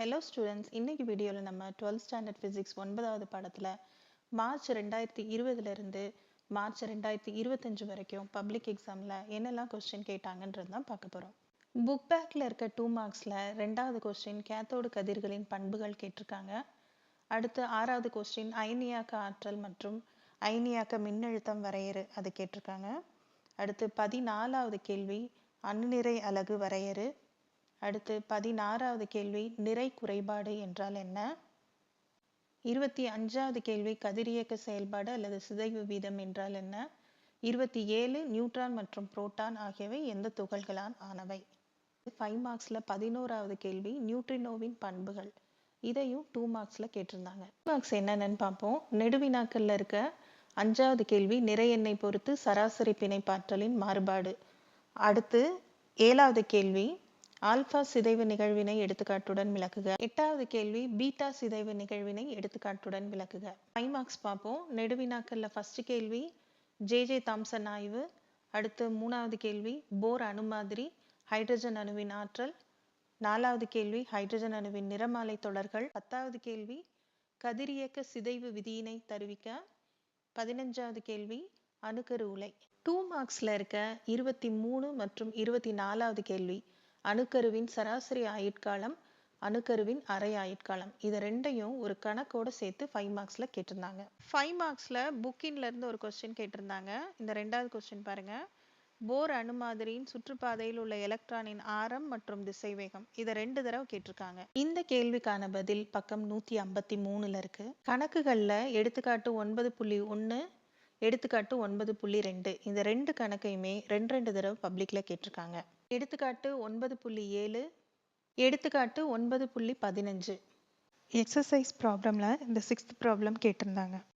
Hello students, இன்னைக்கு வீடியோவில் நம்ம 12th ஸ்டாண்டர்ட் ஃபிசிக்ஸ் 9வது பாடத்தில் மார்ச் 2020 மார்ச் 2025 வரைக்கும் பப்ளிக் எக்ஸாமில் என்னெல்லாம் கொஸ்டின் கேட்டாங்கன்றது தான் பார்க்க போகிறோம். புக் பேக்கில் இருக்க 2 மார்க்ஸில் 2வது கொஸ்டின் கேத்தோடு கதிர்களின் பண்புகள் கேட்டிருக்காங்க. அடுத்து 6வது கொஸ்டின் அயனியாக்க ஆற்றல் மற்றும் அயனியாக்க மின்னழுத்தம் வரையறு அது கேட்டிருக்காங்க. அடுத்து 14வது கேள்வி அணுநிறை அலகு வரையறு. அடுத்து 16வது கேள்வி நிறை குறைபாடு என்றால் என்ன. 25வது கேள்வி கதிரியக்க செயல்பாடு அல்லது சிதைவு வீதம் என்றால் என்ன. 27 நியூட்ரான் மற்றும் புரோட்டான் ஆகியவை எந்த துகள்களால் ஆனவை. 5 மார்க்ஸில் 11வது கேள்வி நியூட்ரினோவின் பண்புகள், இதையும் 2 மார்க்ஸில் கேட்டிருந்தாங்க. மார்க்ஸ் என்னென்னு பார்ப்போம். நெடுவினாக்கள்ல இருக்க 5வது கேள்வி நிறை எண்ணை பொறுத்து சராசரி பிணைப்பாற்றலின் மாறுபாடு. அடுத்து 7வது கேள்வி ஆல்பா சிதைவு நிகழ்வினை எடுத்துக்காட்டுடன் விளக்குக. 8வது கேள்வி பீட்டா சிதைவு நிகழ்வினை எடுத்துக்காட்டுடன் விளக்குக. 5 மார்க்ஸ் பார்ப்போம். நெடுவினாக்கள்ல ஃபர்ஸ்ட் கேள்வி ஜே தாம்சன் ஆய்வு. அடுத்து 3வது கேள்வி போர் அணு மாதிரி ஹைட்ரஜன் அணுவின் ஆற்றல். 4வது கேள்வி ஹைட்ரஜன் அணுவின் நிறமாலை தொடர்கள். 10வது கேள்வி கதிரியக்க சிதைவு விதியினை தருவிக்க. 15வது கேள்வி அணுக்கரு உலை. 2 மார்க்ஸ்ல இருக்க 23 மற்றும் 24வது கேள்வி அணுக்கருவின் சராசரி ஆயுட்காலம், அணுக்கருவின் அரை ஆயுட்காலம், இது ரெண்டையும் ஒரு கணக்கோட சேர்த்து 5 மார்க்ஸ்ல கேட்டிருந்தாங்க. 5 மார்க்ஸ்ல புக்கின்ல இருந்து ஒரு கொஸ்டின் கேட்டிருந்தாங்க. இந்த 2வது கொஸ்டின் பாருங்க. போர் அணு மாதிரியின் சுற்றுப்பாதையில் உள்ள எலக்ட்ரானின் ஆரம் மற்றும் திசைவேகம், இதை 2 தடவை கேட்டிருக்காங்க. இந்த கேள்விக்கான பதில் பக்கம் 153ல இருக்கு. கணக்குகள்ல எடுத்துக்காட்டு 9.1 எடுத்துக்காட்டு 9.2 இந்த 2 கணக்கையுமே 2 தடவை பப்ளிக்ல கேட்டிருக்காங்க. எடுத்துக்காட்டு 9.7 எடுத்துக்காட்டு 9.15 எக்ஸசைஸ் ப்ராப்ளம்ல இந்த 6th ப்ராப்ளம் கேட்டிருந்தாங்க.